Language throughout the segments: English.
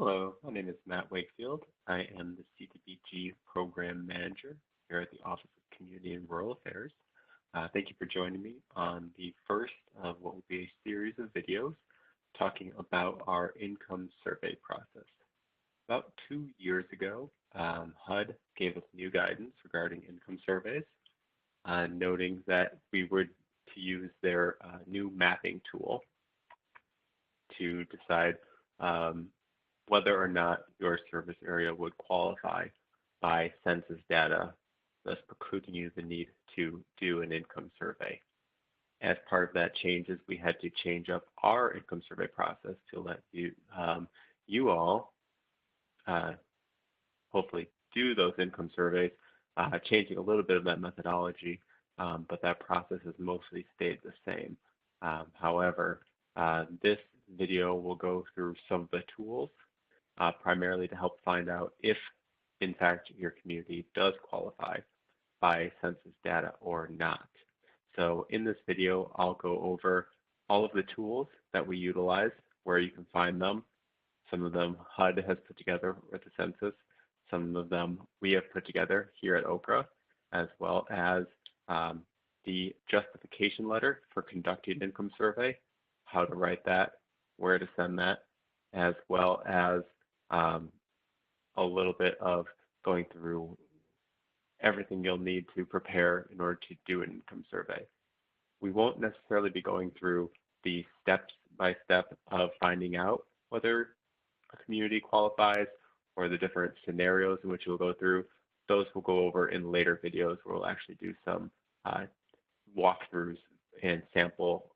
Hello, my name is Matt Wakefield. I am the CDBG Program Manager here at the Office of Community and Rural Affairs. Thank you for joining me on the first of what will be a series of videos talking about our income survey process. About 2 years ago, HUD gave us new guidance regarding income surveys, noting that we were to use their new mapping tool to decide whether or not your service area would qualify by census data, thus precluding you the need to do an income survey. As part of that changes, we had to change up our income survey process to let you all hopefully do those income surveys, changing a little bit of that methodology, but that process has mostly stayed the same. However, this video will go through some of the tools primarily to help find out if, in fact, your community does qualify by census data or not. So in this video, I'll go over all of the tools that we utilize, where you can find them. Some of them HUD has put together with the census. Some of them we have put together here at OCRA, as well as the justification letter for conducting an income survey, how to write that, where to send that, as well as a little bit of going through everything you'll need to prepare in order to do an income survey. We won't necessarily be going through the step-by-step of finding out whether a community qualifies or the different scenarios in which we'll go through. Those we'll go over in later videos where we'll actually do some walkthroughs and sample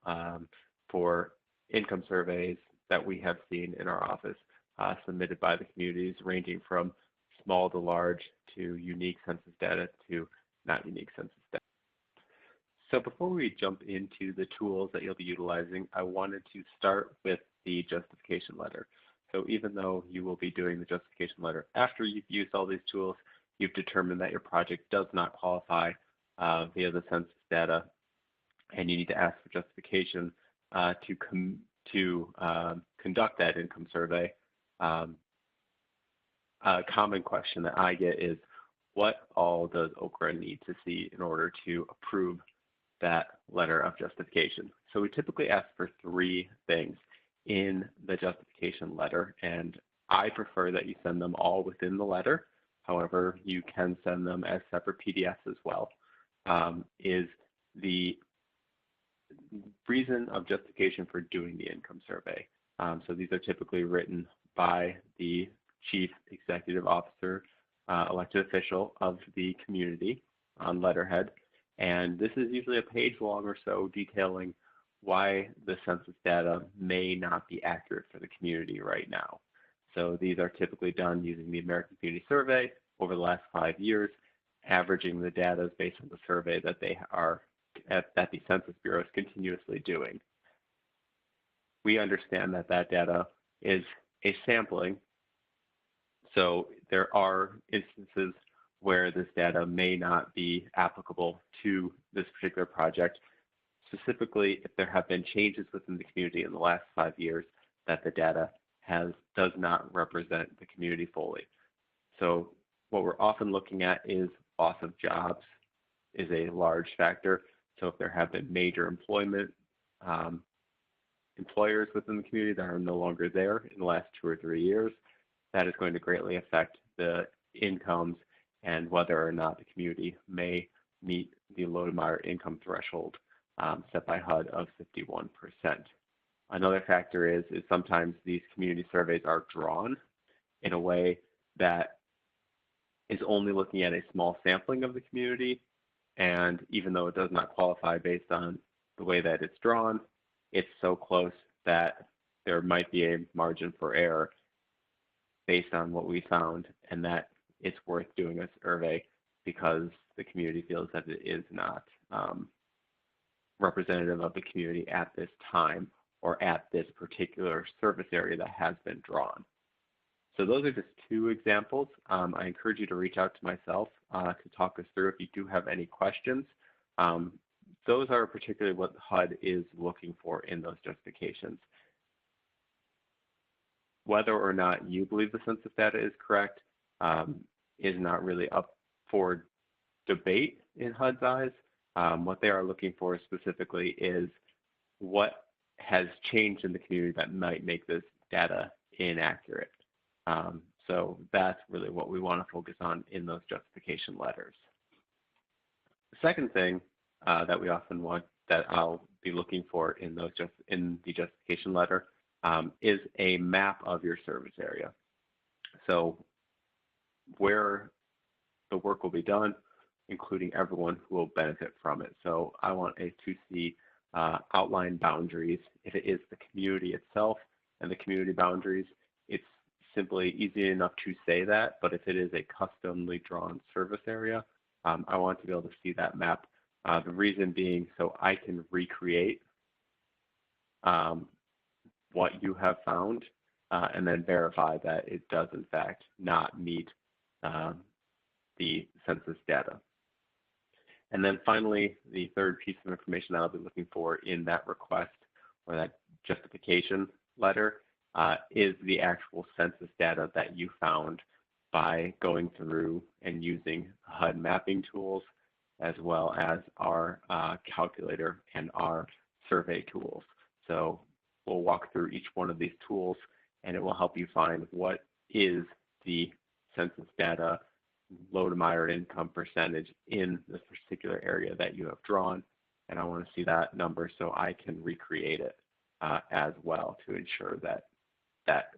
for income surveys that we have seen in our office submitted by the communities, ranging from small to large to unique census data to not unique census data. So before we jump into the tools that you'll be utilizing, I wanted to start with the justification letter. So even though you will be doing the justification letter after you've used all these tools, you've determined that your project does not qualify via the census data, and you need to ask for justification to conduct that income survey. A common question that I get is, what all does OCRA need to see in order to approve that letter of justification? So we typically ask for 3 things in the justification letter, and I prefer that you send them all within the letter. However, you can send them as separate PDFs as well. Is the reason of justification for doing the income survey. So these are typically written by the chief executive officer, elected official of the community on letterhead. And this is usually a page long or so detailing why the census data may not be accurate for the community right now. So these are typically done using the American Community Survey over the last 5 years, averaging the data based on the survey that that the Census Bureau is continuously doing. We understand that that data is a sampling, so there are instances where this data may not be applicable to this particular project, specifically if there have been changes within the community in the last 5 years that the data does not represent the community fully. So what we're often looking at is loss of jobs is a large factor. So if there have been major employers within the community that are no longer there in the last 2 or 3 years, that is going to greatly affect the incomes and whether or not the community may meet the low to moderate income threshold set by HUD of 51%. Another factor is sometimes these community surveys are drawn in a way that is only looking at a small sampling of the community, and even though it does not qualify based on the way that it's drawn, it's so close that there might be a margin for error based on what we found, and that it's worth doing a survey because the community feels that it is not representative of the community at this time or at this particular service area that has been drawn. So those are just 2 examples. I encourage you to reach out to myself to talk us through if you do have any questions. Those are particularly what HUD is looking for in those justifications. whether or not you believe the census data is correct is not really up for debate in HUD's eyes. What they are looking for specifically is what has changed in the community that might make this data inaccurate. So that's really what we want to focus on in those justification letters. The second thing that we often want, that I'll be looking for in the justification letter, is a map of your service area. So where the work will be done, including everyone who will benefit from it. So I want to see outline boundaries. If it is the community itself and the community boundaries, it's simply easy enough to say that, but if it is a customly drawn service area, I want to be able to see that map. The reason being so I can recreate what you have found and then verify that it does in fact not meet the census data. And then finally, the third piece of information that I'll be looking for in that request or that justification letter is the actual census data that you found by going through and using HUD mapping tools, as well as our calculator and our survey tools. So we'll walk through each one of these tools, and it will help you find what is the census data low to moderate income percentage in this particular area that you have drawn. And I want to see that number so I can recreate it as well to ensure that that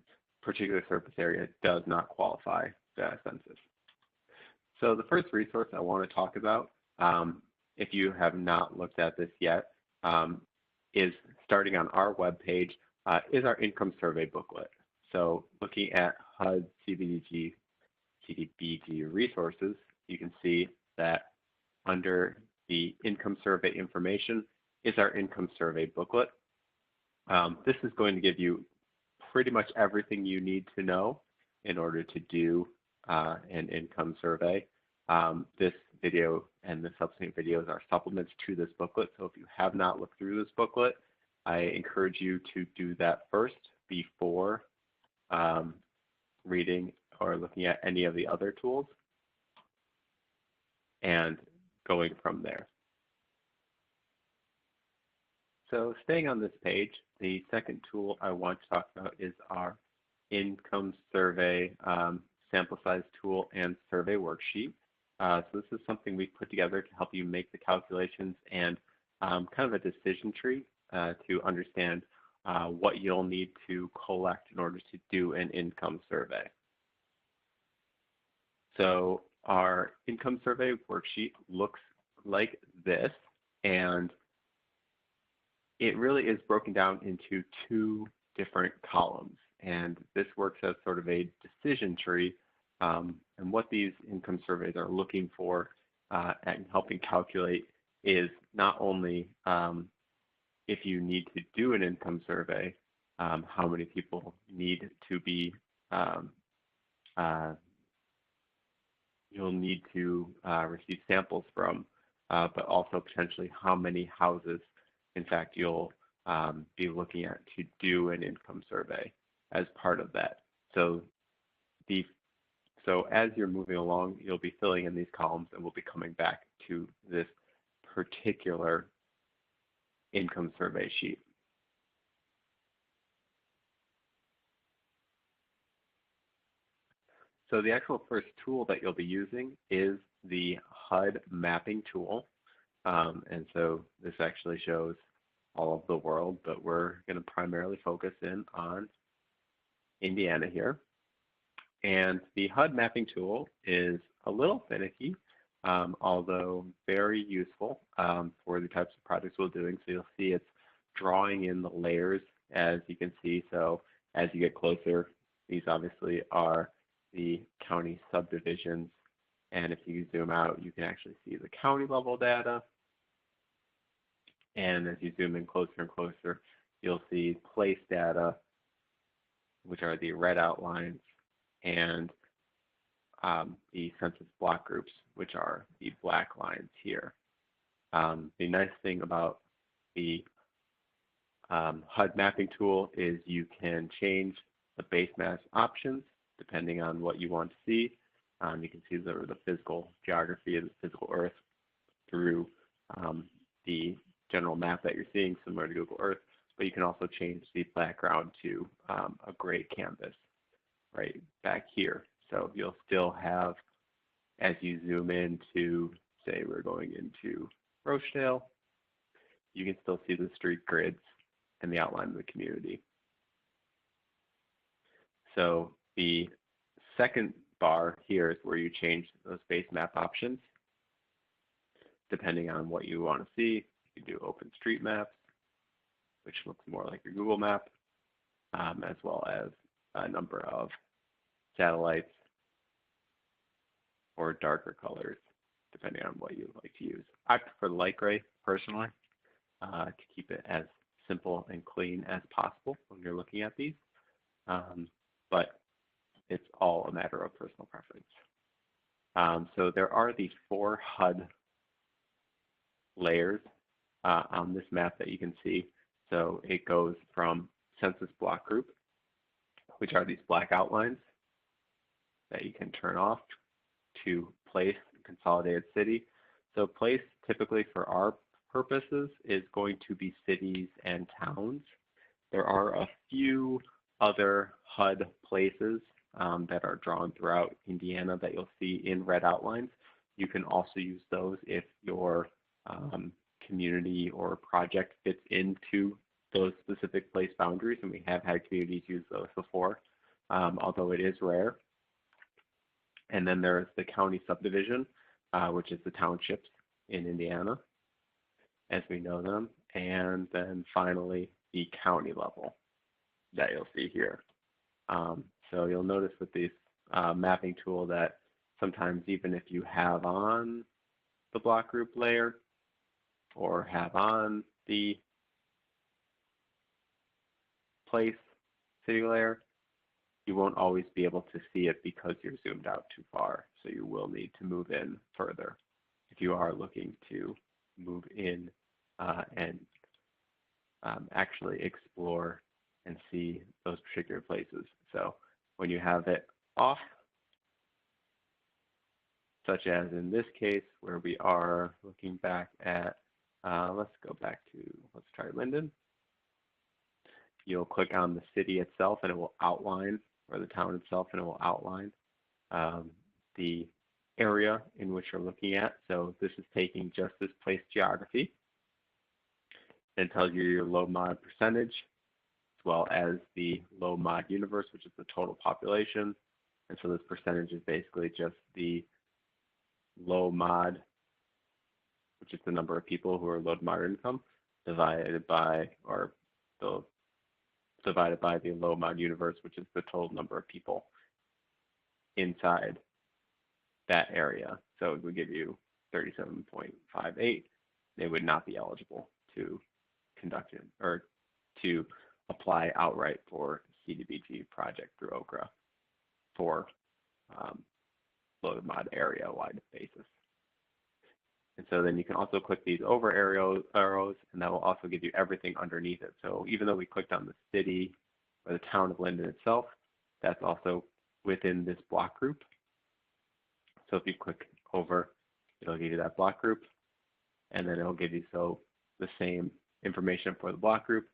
particular surface area does not qualify for the census. So the first resource I want to talk about, if you have not looked at this yet, is starting on our webpage, is our income survey booklet. So looking at HUD CDBG resources, you can see that under the income survey information is our income survey booklet. This is going to give you pretty much everything you need to know in order to do an income survey. This video and the subsequent videos are supplements to this booklet. So if you have not looked through this booklet, I encourage you to do that first before reading or looking at any of the other tools and going from there. So staying on this page, the second tool I want to talk about is our income survey sample size tool and survey worksheet. So this is something we've put together to help you make the calculations and kind of a decision tree to understand what you'll need to collect in order to do an income survey. So our income survey worksheet looks like this, and it really is broken down into two different columns. And this works as sort of a decision tree. And what these income surveys are looking for and helping calculate is not only if you need to do an income survey, how many people need to be you'll need to receive samples from, but also potentially how many houses, in fact, you'll be looking at to do an income survey as part of that. So as you're moving along, you'll be filling in these columns, and we'll be coming back to this particular income survey sheet. So the actual first tool that you'll be using is the HUD Mapping Tool. And so this actually shows all of the world, but we're going to primarily focus in on Indiana here. And the HUD Mapping Tool is a little finicky, although very useful for the types of projects we're doing. So you'll see it's drawing in the layers, as you can see. So as you get closer, these obviously are the county subdivisions. And if you zoom out, you can actually see the county level data. And as you zoom in closer and closer, you'll see place data, which are the red outlines, and the census block groups, which are the black lines here. The nice thing about the HUD mapping tool is you can change the base mass options depending on what you want to see. You can see the physical geography of the physical Earth through the general map that you're seeing, similar to Google Earth, but you can also change the background to a gray canvas right back here. So you'll still have, as you zoom into, say we're going into Rochdale, you can still see the street grids and the outline of the community. So the second bar here is where you change those base map options. Depending on what you want to see, you can do OpenStreetMaps, which looks more like your Google map, as well as a number of satellites or darker colors, depending on what you like to use. I prefer light gray personally to keep it as simple and clean as possible when you're looking at these, but it's all a matter of personal preference. So there are these 4 HUD layers on this map that you can see. So it goes from census block group, which are these black outlines that you can turn off, to place, consolidated city. So place typically for our purposes is going to be cities and towns. There are a few other HUD places that are drawn throughout Indiana that you'll see in red outlines. You can also use those if your community or project fits into those specific place boundaries, and we have had communities use those before, although it is rare. And then there's the county subdivision, which is the townships in Indiana, as we know them, and then finally the county level that you'll see here. So you'll notice with this mapping tool that sometimes even if you have on the block group layer or have on the place city layer, you won't always be able to see it because you're zoomed out too far. So you will need to move in further if you are looking to move in and actually explore and see those particular places. So when you have it off, such as in this case where we are looking back at, let's try Linden. You'll click on the city itself and it will outline, or the town itself, and it will outline the area in which you're looking at. So this is taking just this place geography and tells you your low mod percentage, as well as the low mod universe, which is the total population. And so this percentage is basically just the low mod, which is the number of people who are low to moderate income, divided by the low mod universe, which is the total number of people inside that area. So it would give you 37.58. They would not be eligible to conduct it or to apply outright for CDBG project through OCRA for low to mod area wide basis. And so then you can also click these over arrows, and that will also give you everything underneath it. So even though we clicked on the city or the town of Linden itself, that's also within this block group. So if you click over, it'll give you that block group, and then it'll give you the same information for the block group,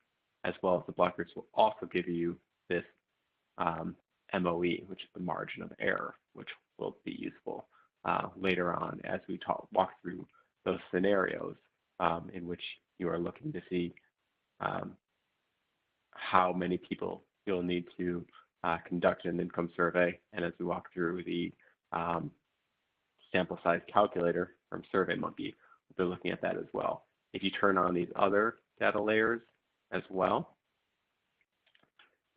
as well as the block groups will also give you this MOE, which is the margin of error, which will be useful later on as we walk through those scenarios in which you are looking to see how many people you'll need to conduct an income survey. And as we walk through the sample size calculator from SurveyMonkey, we'll be looking at that as well. If you turn on these other data layers as well,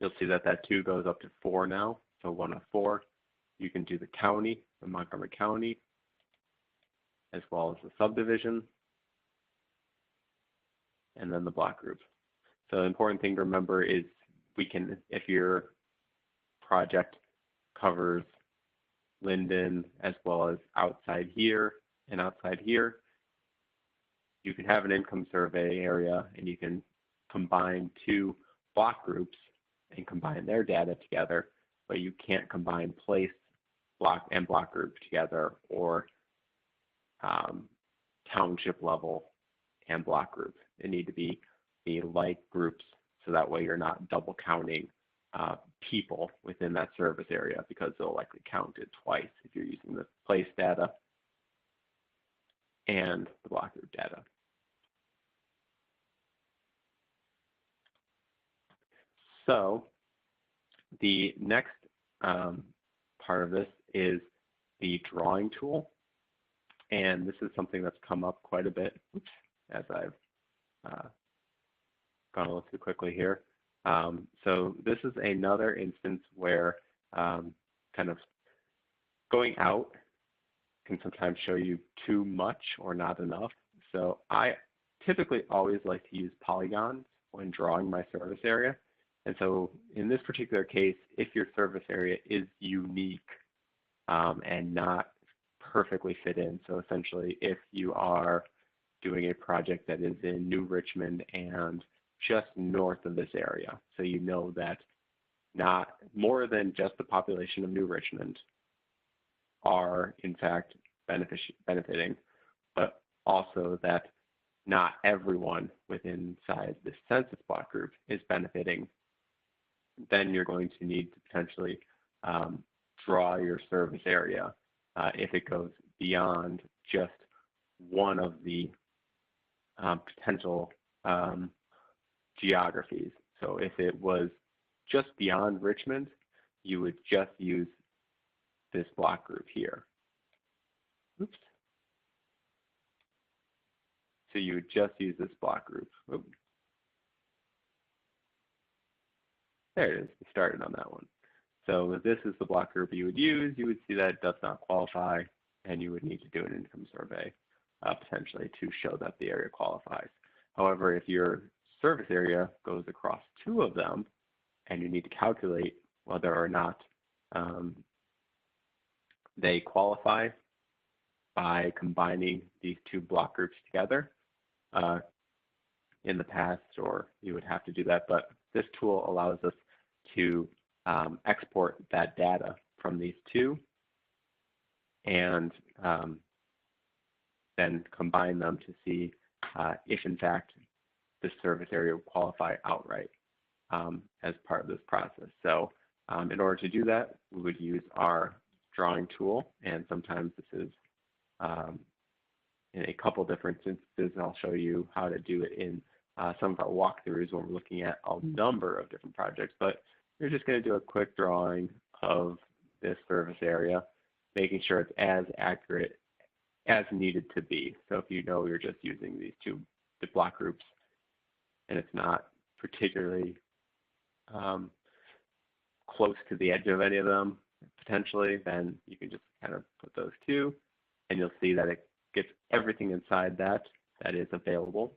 you'll see that that 2 goes up to 4 now. So 1 of 4. You can do the county, the Montgomery County, as well as the subdivision, and then the block group. So the important thing to remember is if your project covers Linden as well as outside here and outside here, you can have an income survey area and you can combine 2 block groups and combine their data together, but you can't combine place block group together, or township level and block group. They need to be like groups, so that way you're not double counting people within that service area, because they'll likely count it twice if you're using the place data and the block group data. So the next part of this is the drawing tool. And this is something that's come up quite a bit as I've gone a little too quickly here. So this is another instance where kind of going out can sometimes show you too much or not enough. So I typically always like to use polygons when drawing my service area. And so in this particular case, if your service area is unique and not perfectly fit in, so essentially if you are doing a project that is in New Richmond and just north of this area, so you know that not more than just the population of New Richmond are in fact benefiting, but also that not everyone within inside the census block group is benefiting, then you're going to need to potentially draw your service area if it goes beyond just one of the potential geographies. So if it was just beyond Richmond, you would just use this block group here. Oops. So you would just use this block group. Oops. There it is. We started on that one. So this is the block group you would use. You would see that it does not qualify, and you would need to do an income survey potentially to show that the area qualifies. However, if your service area goes across two of them, and you need to calculate whether or not they qualify by combining these two block groups together, in the past, or you would have to do that, but this tool allows us to export that data from these two and then combine them to see if in fact this service area will qualify outright as part of this process. So in order to do that, we would use our drawing tool, and sometimes this is in a couple different instances. I'll show you how to do it in some of our walkthroughs when we're looking at a number of different projects, but you're just going to do a quick drawing of this service area, making sure it's as accurate as needed to be. So if you know you're just using these two block groups and it's not particularly close to the edge of any of them potentially, then you can just kind of put those two, and you'll see that it gets everything inside that is available.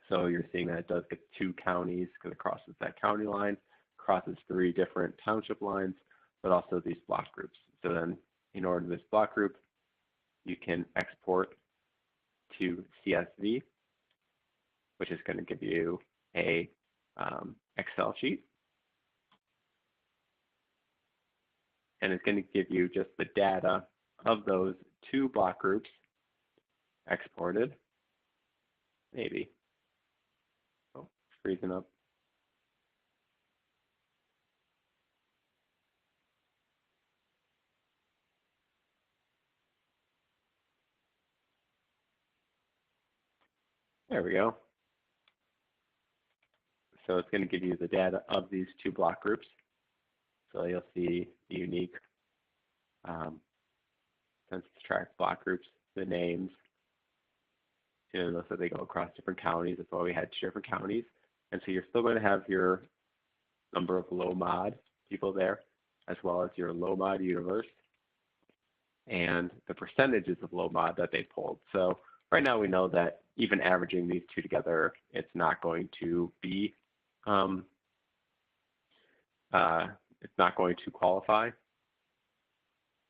So you're seeing that it does get two counties because it crosses that county line, crosses three different township lines, but also these block groups. So then in order to this block group, you can export to CSV, which is going to give you a Excel sheet. And it's going to give you just the data of those two block groups exported. Maybe. Oh, it's freezing up. There we go. So it's going to give you the data of these two block groups. So you'll see the unique census tract block groups, the names. You know, so they go across different counties. That's why we had two different counties. And so you're still going to have your number of low mod people there, as well as your low mod universe and the percentages of low mod that they pulled. So right now we know that even averaging these two together, it's not going to be, it's not going to qualify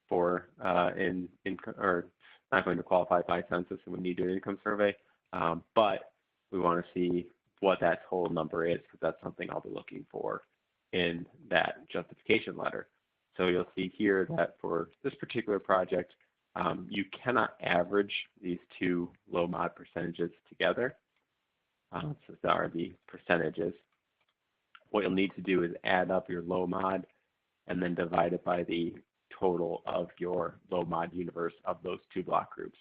for or not going to qualify by census, and we need to do an income survey. But we want to see what that total number is, because that's something I'll be looking for in that justification letter. So you'll see here that for this particular project, you cannot average these two low mod percentages together. So these are the percentages. What you'll need to do is add up your low mod and then divide it by the total of your low mod universe of those two block groups.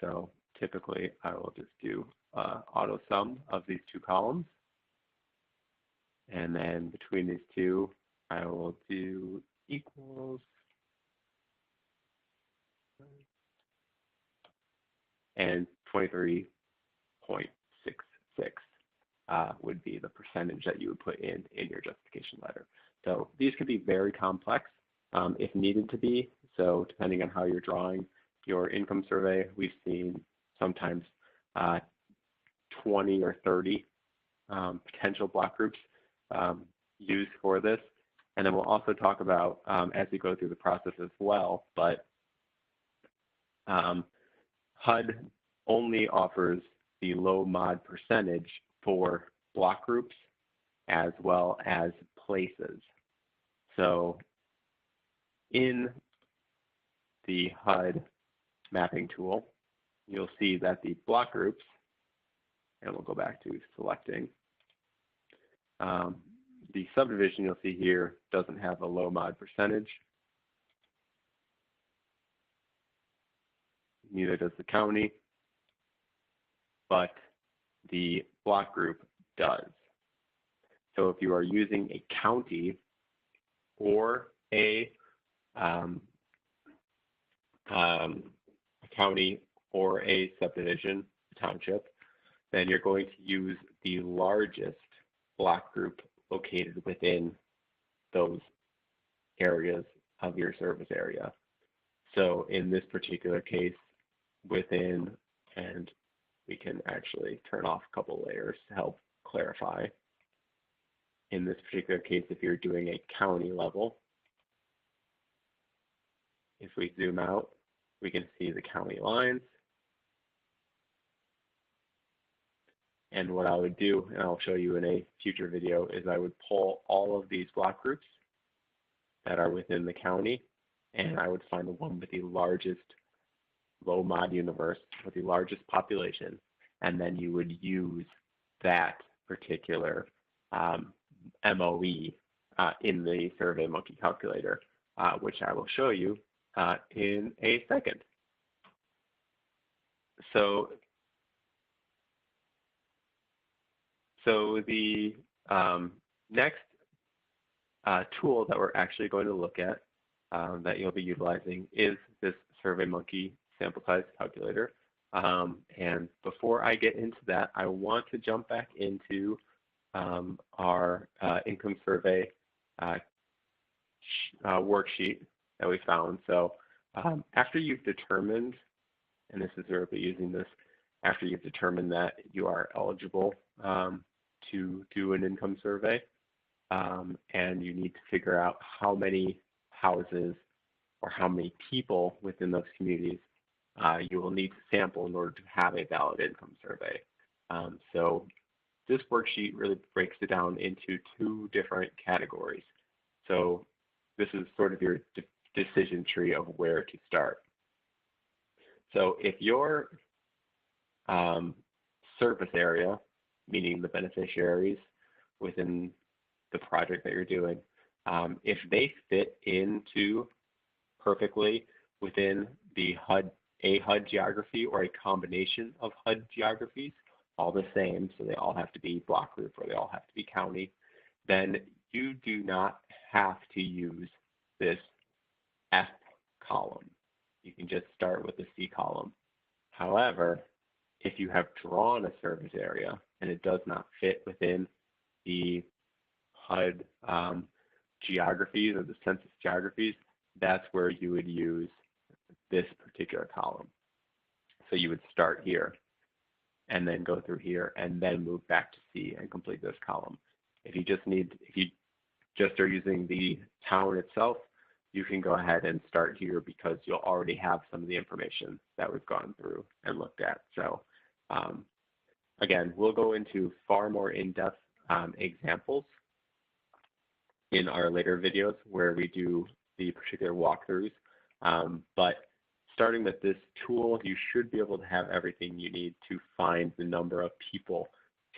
So typically I will just do auto sum of these two columns. And then between these two, I will do equals. And 23.66 would be the percentage that you would put in your justification letter. So these could be very complex if needed to be. So depending on how you're drawing your income survey, we've seen sometimes 20 or 30 potential block groups used for this. And then we'll also talk about, as we go through the process as well, but HUD only offers the low mod percentage for block groups as well as places. So in the HUD mapping tool, you'll see that the block groups, and we'll go back to selecting, the subdivision you'll see here doesn't have a low mod percentage. Neither does the county, but the block group does. So if you are using a county or a county or a subdivision, township, then you're going to use the largest block group located within those areas of your service area. So in this particular case, within, and we can actually turn off a couple layers to help clarify. In this particular case, if you're doing a county level, if we zoom out, we can see the county lines. And what I would do, and I'll show you in a future video, is I would pull all of these block groups that are within the county, and I would find the one with the largest low mod universe, with the largest population, and then you would use that particular MOE in the SurveyMonkey calculator, which I will show you in a second. So the next tool that we're actually going to look at that you'll be utilizing is this SurveyMonkey sample size calculator. And before I get into that, I want to jump back into our income survey worksheet that we found. So after you've determined, and this is where we'll be using this, after you've determined that you are eligible to do an income survey, and you need to figure out how many houses or how many people within those communities you will need to sample in order to have a valid income survey. So this worksheet really breaks it down into two different categories. So this is sort of your decision tree of where to start. So if your service area, meaning the beneficiaries within the project that you're doing, if they fit into perfectly within the a HUD geography or a combination of HUD geographies, all the same, so they all have to be block group or they all have to be county, then you do not have to use this F column. You can just start with the C column. However, if you have drawn a service area and it does not fit within the HUD geographies or the census geographies, that's where you would use this particular column. So you would start here and then go through here and then move back to C and complete this column. If you just are using the town itself, you can go ahead and start here because you'll already have some of the information that we've gone through and looked at. So again, we'll go into far more in-depth examples in our later videos where we do the particular walkthroughs. But starting with this tool, you should be able to have everything you need to find the number of people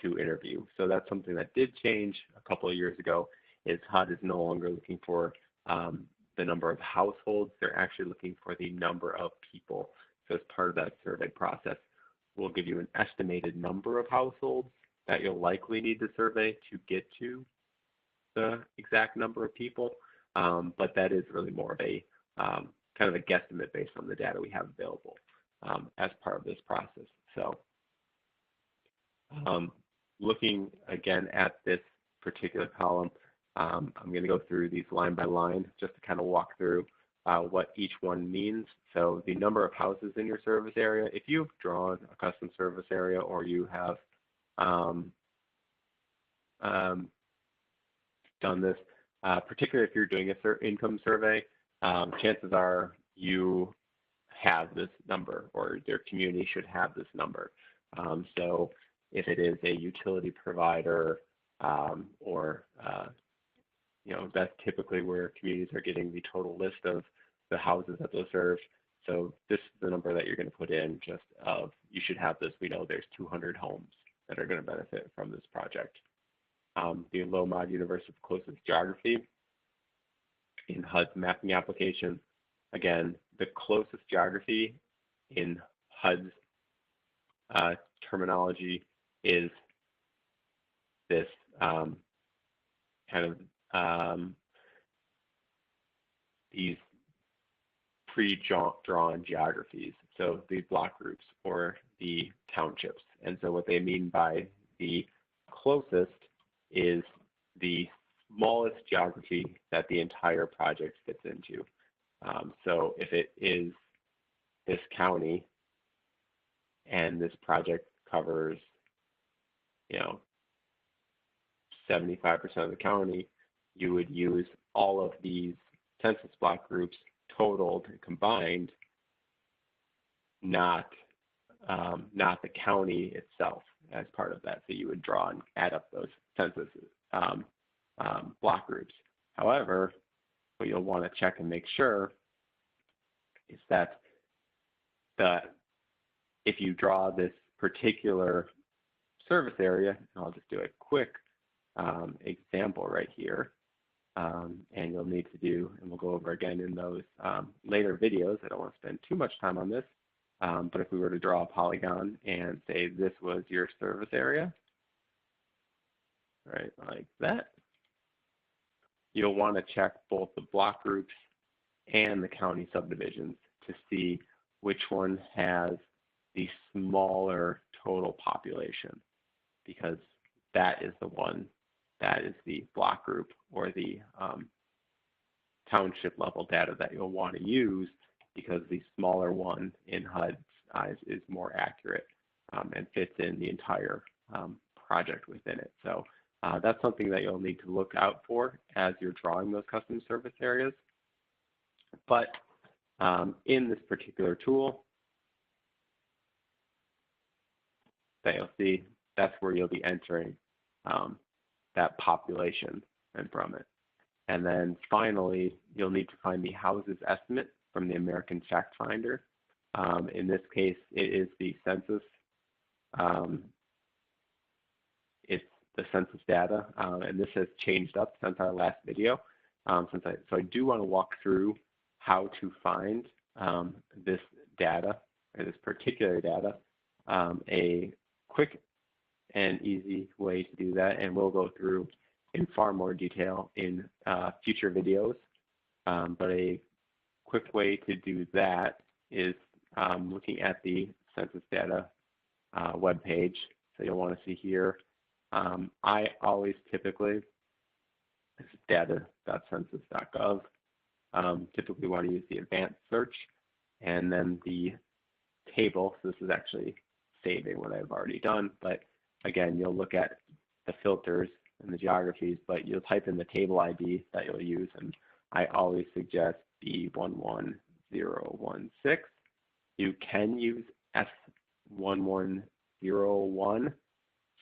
to interview. So that's something that did change a couple of years ago, is HUD is no longer looking for the number of households. They're actually looking for the number of people. So as part of that survey process, we'll give you an estimated number of households that you'll likely need to survey to get to the exact number of people. But that is really more of a kind of a guesstimate based on the data we have available as part of this process. So looking again at this particular column, I'm going to go through these line by line just to kind of walk through what each one means. So the number of houses in your service area, if you've drawn a custom service area or you have done this, particularly if you're doing a income survey, chances are you have this number, or their community should have this number. So if it is a utility provider, or that's typically where communities are getting the total list of the houses that they'll serve. So this is the number that you're going to put in, just of you should have this. We know there's 200 homes that are going to benefit from this project. The low mod universe of closest geography in HUD's mapping application. Again, the closest geography in HUD's terminology is this kind of these pre-drawn geographies, so the block groups or the townships. And so what they mean by the closest is the smallest geography that the entire project fits into. So if it is this county and this project covers, 75% of the county, you would use all of these census block groups totaled and combined, not the county itself as part of that. So you would draw and add up those census block groups. However, what you'll want to check and make sure is that if you draw this particular service area, and I'll just do a quick example right here, and you'll need to do, and we'll go over again in those later videos. I don't want to spend too much time on this, but if we were to draw a polygon and say this was your service area, right, like that, you'll want to check both the block groups and the county subdivisions to see which one has the smaller total population, because that is the one that is the block group or the township level data that you'll want to use, because the smaller one in HUD's eyes is more accurate and fits in the entire project within it. So that's something that you'll need to look out for as you're drawing those custom service areas. But in this particular tool that you'll see, that's where you'll be entering that population and from it. And then finally, you'll need to find the houses estimate from the American Fact Finder. In this case, it is the census. It's the census data, and this has changed up since our last video. So I do want to walk through how to find this data, or this particular data. A quick and easy way to do that, and we'll go through in far more detail in future videos. But a quick way to do that is looking at the census data web page. So you'll want to see here. I always typically, this is data.census.gov, typically want to use the advanced search and then the table. So this is actually saving what I've already done, but again, you'll look at the filters and the geographies, but you'll type in the table ID that you'll use, and I always suggest B11016. You can use S1101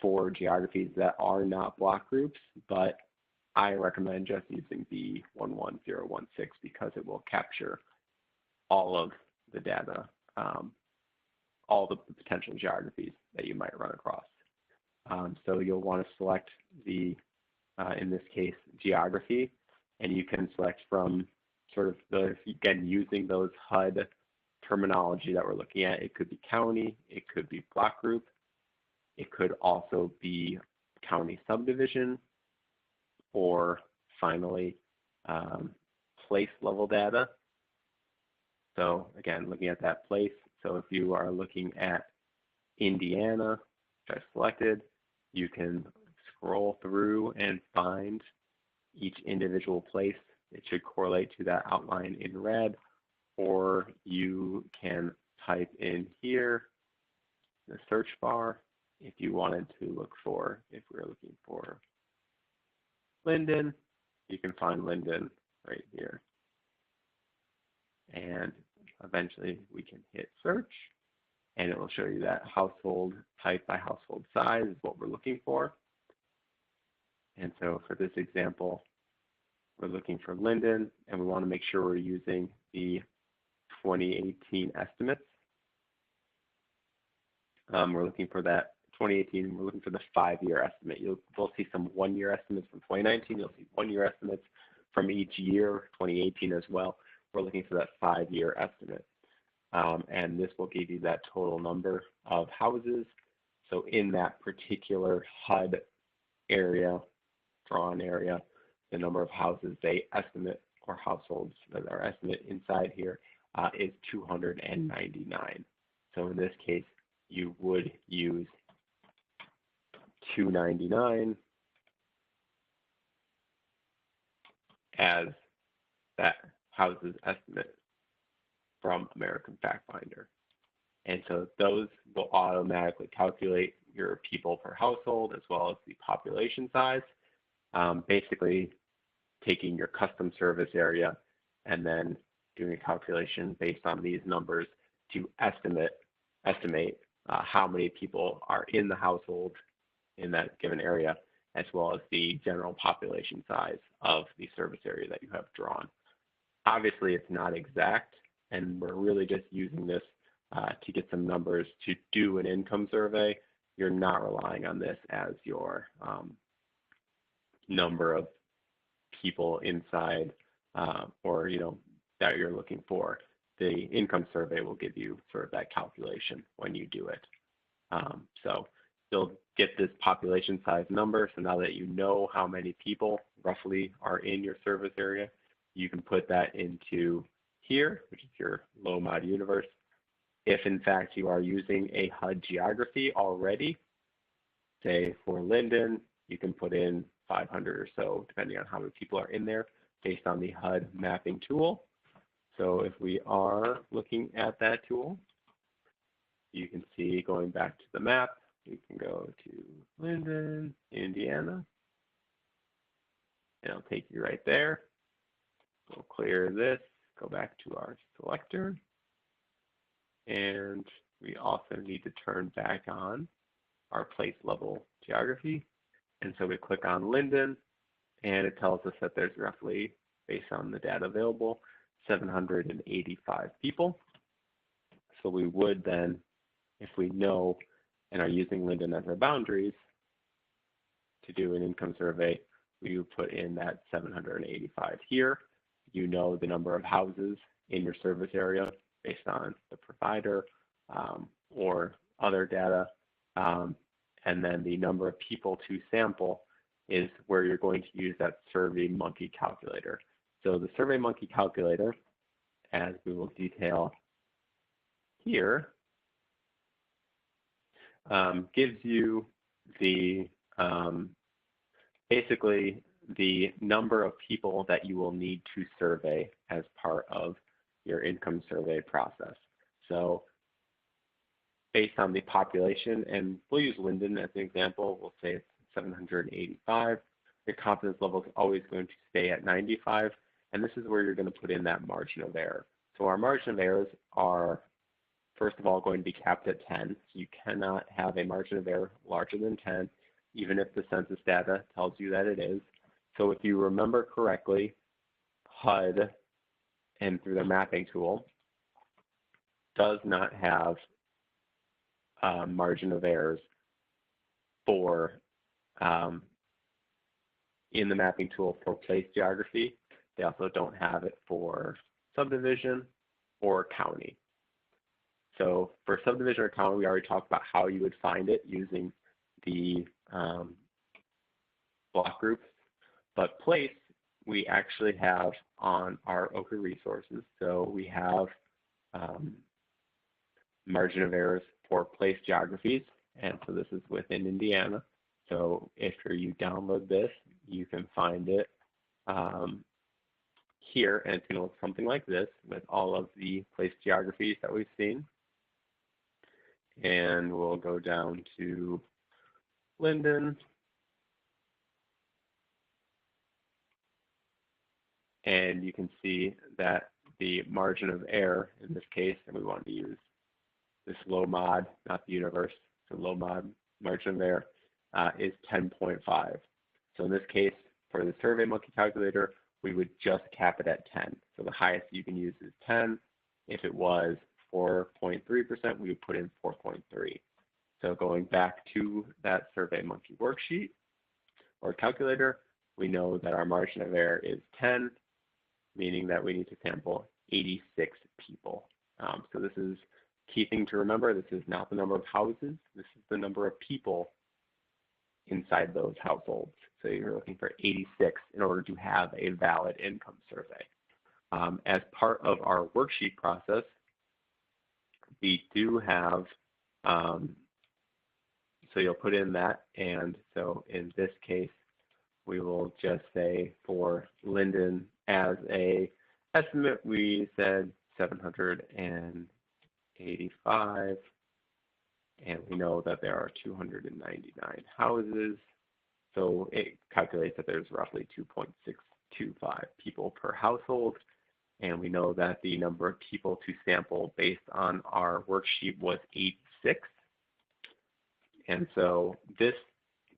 for geographies that are not block groups, but I recommend just using B11016 because it will capture all of the data, all the potential geographies that you might run across. So you'll want to select the, in this case, geography, and you can select from sort of the, again, using those HUD terminology that we're looking at. It could be county, it could be block group, it could also be county subdivision, or finally, place level data. So again, looking at that place. So if you are looking at Indiana, which I selected, you can scroll through and find each individual place. It should correlate to that outline in red, or you can type in here the search bar if you wanted to look for, if we're looking for Linden, you can find Linden right here. And eventually we can hit search, and it will show you that household type by household size is what we're looking for. And so for this example, we're looking for Linden, and we want to make sure we're using the 2018 estimates. We're looking for that 2018, we're looking for the 5-year estimate. You'll see some 1-year estimates from 2019, you'll see 1-year estimates from each year, 2018 as well. We're looking for that 5-year estimate. And this will give you that total number of houses. So in that particular HUD area, drawn area, the number of houses they estimate, or households that are estimate inside here, is 299. So in this case, you would use 299 as that houses estimate from American Fact Finder. And so those will automatically calculate your people per household as well as the population size, basically taking your custom service area and then doing a calculation based on these numbers to estimate how many people are in the household in that given area, as well as the general population size of the service area that you have drawn. Obviously, it's not exact, and we're really just using this to get some numbers to do an income survey. You're not relying on this as your number of people inside or that you're looking for. The income survey will give you sort of that calculation when you do it. So you'll get this population size number. So now that you know how many people roughly are in your service area, you can put that into here, which is your low mod universe. If in fact you are using a HUD geography already, say for Linden, you can put in 500 or so, depending on how many people are in there, based on the HUD mapping tool. So if we are looking at that tool, you can see going back to the map, we can go to Linden, Indiana, and it'll take you right there. We'll clear this, go back to our selector, and we also need to turn back on our place level geography. And so we click on Linden, and it tells us that there's roughly, based on the data available, 785 people. So we would then, if we know and are using Linden as our boundaries to do an income survey, we would put in that 785 here. You know the number of houses in your service area based on the provider or other data. And then the number of people to sample is where you're going to use that SurveyMonkey calculator. So the SurveyMonkey calculator, as we will detail here, gives you the basically the number of people that you will need to survey as part of your income survey process. So based on the population, and we'll use Linden as an example, we'll say it's 785. Your confidence level is always going to stay at 95, and this is where you're going to put in that margin of error. So our margin of errors are, first of all, going to be capped at 10. So you cannot have a margin of error larger than 10, even if the census data tells you that it is. So if you remember correctly, HUD and through the mapping tool does not have a margin of errors for in the mapping tool for place geography. They also don't have it for subdivision or county. So for subdivision or county, we already talked about how you would find it using the block groups, but place we actually have on our OCR resources. So we have margin of errors for place geographies, and so this is within Indiana. So if you download this, you can find it here, and it's going to look something like this with all of the place geographies that we've seen. And we'll go down to Linden. And you can see that the margin of error in this case, and we want to use this low mod, not the universe, so low mod margin of error is 10.5. So in this case, for the SurveyMonkey calculator, we would just cap it at 10. So the highest you can use is 10. If it was 4.3%, we would put in 4.3. So going back to that SurveyMonkey worksheet or calculator, we know that our margin of error is 10, meaning that we need to sample 86 people. So this is key thing to remember. This is not the number of houses. This is the number of people inside those households. So you're looking for 86 in order to have a valid income survey. As part of our worksheet process, we do have, so you'll put in that, and so in this case, we will just say for Linden as a estimate, we said 785, and we know that there are 299 houses. So it calculates that there's roughly 2.625 people per household. And we know that the number of people to sample based on our worksheet was 86. And so this,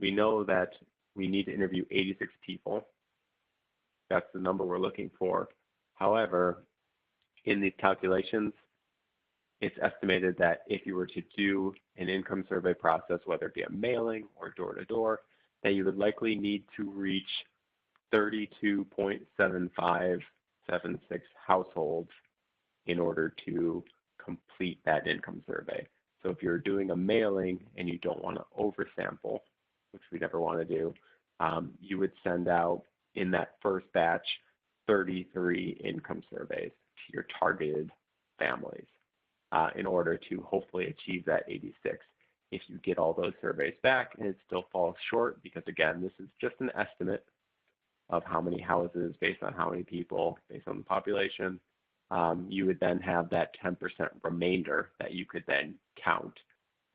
we know that we need to interview 86 people. That's the number we're looking for. However, in these calculations, it's estimated that if you were to do an income survey process, whether it be a mailing or door-to-door, that you would likely need to reach 32.7576 households in order to complete that income survey. So if you're doing a mailing and you don't want to oversample, which we never want to do, you would send out in that first batch 33 income surveys to your targeted families in order to hopefully achieve that 86. If you get all those surveys back and it still falls short, because again, this is just an estimate of how many houses based on how many people, based on the population, you would then have that 10% remainder that you could then count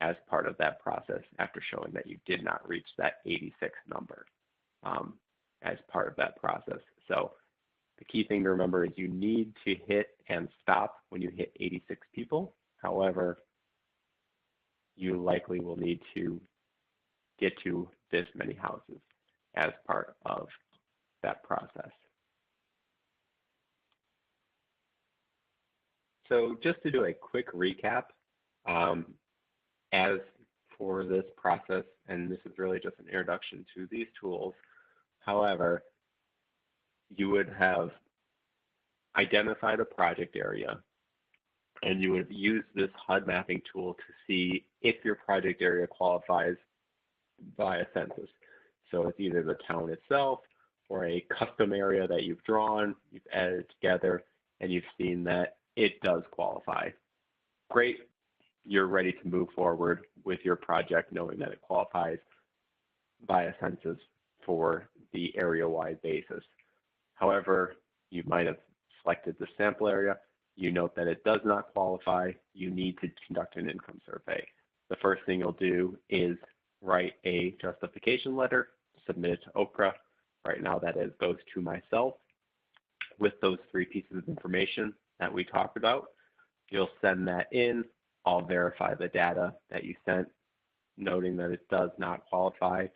as part of that process after showing that you did not reach that 86 number as part of that process. So the key thing to remember is you need to hit and stop when you hit 86 people. However, you likely will need to get to this many houses as part of that process. So just to do a quick recap, as for this process, and this is really just an introduction to these tools, however, you would have identified a project area and you would use this HUD mapping tool to see if your project area qualifies by a census. So it's either the town itself or a custom area that you've drawn, you've added together, and you've seen that it does qualify. Great, you're ready to move forward with your project knowing that it qualifies by a census for the area-wide basis. However, you might have selected the sample area, you note that it does not qualify, you need to conduct an income survey. The first thing you'll do is write a justification letter, submit it to OCRA. Right now that goes to myself with those 3 pieces of information that we talked about. You'll send that in. I'll verify the data that you sent, noting that it does not qualify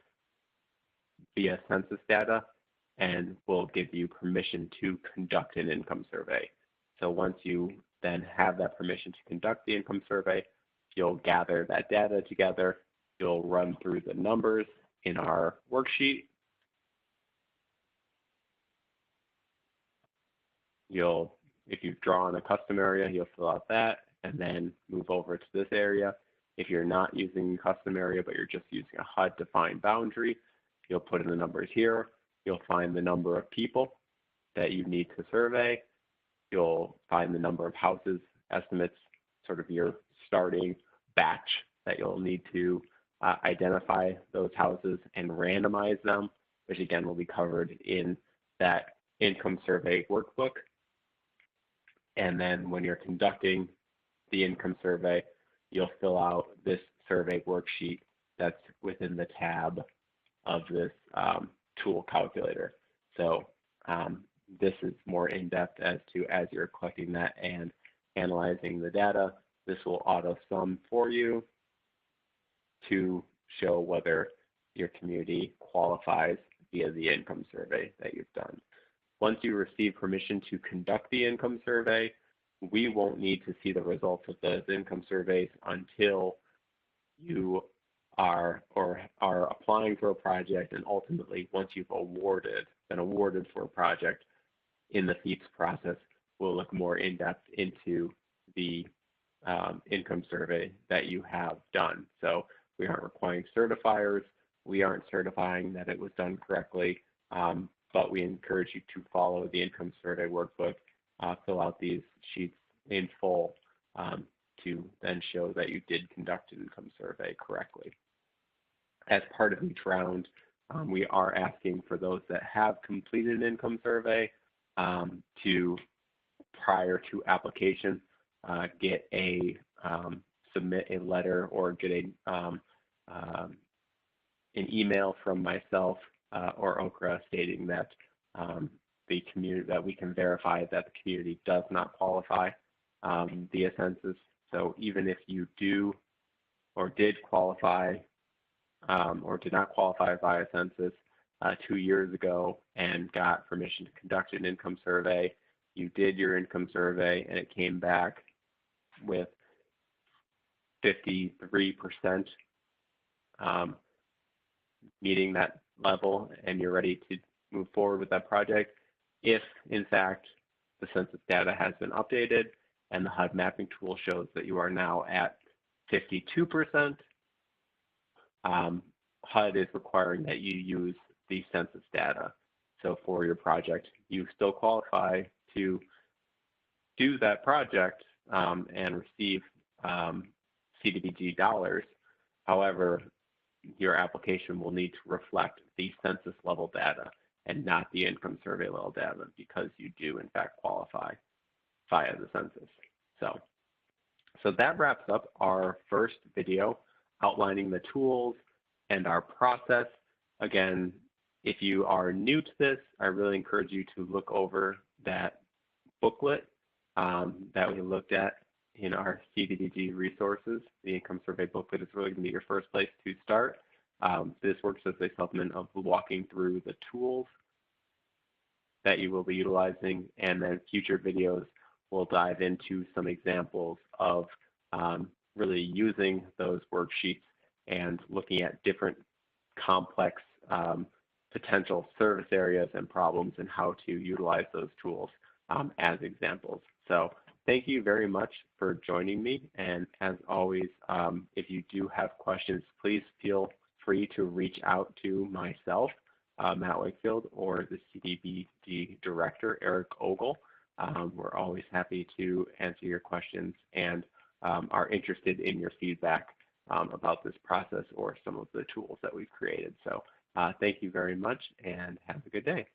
via census data. and will give you permission to conduct an income survey. So once you then have that permission to conduct the income survey, you'll gather that data together, you'll run through the numbers in our worksheet, if you've drawn a custom area, you'll fill out that and then move over to this area. If you're not using custom area, but you're just using a HUD defined boundary, you'll put in the numbers here. You'll find the number of people that you need to survey. You'll find the number of houses estimates, sort of your starting batch that you'll need to identify those houses and randomize them, which again will be covered in that income survey workbook. And then when you're conducting the income survey, you'll fill out this survey worksheet that's within the tab of this tool calculator. So this is more in-depth as you're collecting that and analyzing the data. This will auto sum for you to show whether your community qualifies via the income survey that you've done. Once you receive permission to conduct the income survey, we won't need to see the results of those income surveys until you are applying for a project, and ultimately once you've been awarded for a project in the FEAPS process, we'll look more in depth into the income survey that you have done. So we aren't requiring certifiers, we aren't certifying that it was done correctly, but we encourage you to follow the income survey workbook, fill out these sheets in full to then show that you did conduct an income survey correctly. As part of each round, we are asking for those that have completed an income survey to, prior to application, submit a letter or get an email from myself or Okra stating that the community, that we can verify that the community does not qualify via census. So even if you do or did qualify or did not qualify via census 2 years ago and got permission to conduct an income survey, you did your income survey and it came back with 53% meeting that level, and you're ready to move forward with that project. If, in fact, the census data has been updated and the HUD mapping tool shows that you are now at 52%, HUD is requiring that you use the census data. So for your project, you still qualify to do that project and receive CDBG dollars. However, your application will need to reflect the census level data and not the income survey level data, because you do in fact qualify via the census. So that wraps up our first video outlining the tools and our process. Again, if you are new to this, I really encourage you to look over that booklet that we looked at in our CDBG resources. The income survey booklet is really going to be your first place to start. This works as a supplement of walking through the tools that you will be utilizing, and then future videos will dive into some examples of really using those worksheets and looking at different complex potential service areas and problems and how to utilize those tools as examples. So thank you very much for joining me. And as always, if you do have questions, please feel free to reach out to myself, Matt Wakefield, or the CDBG Director, Eric Ogle. We're always happy to answer your questions and are interested in your feedback about this process or some of the tools that we've created. So thank you very much and have a good day.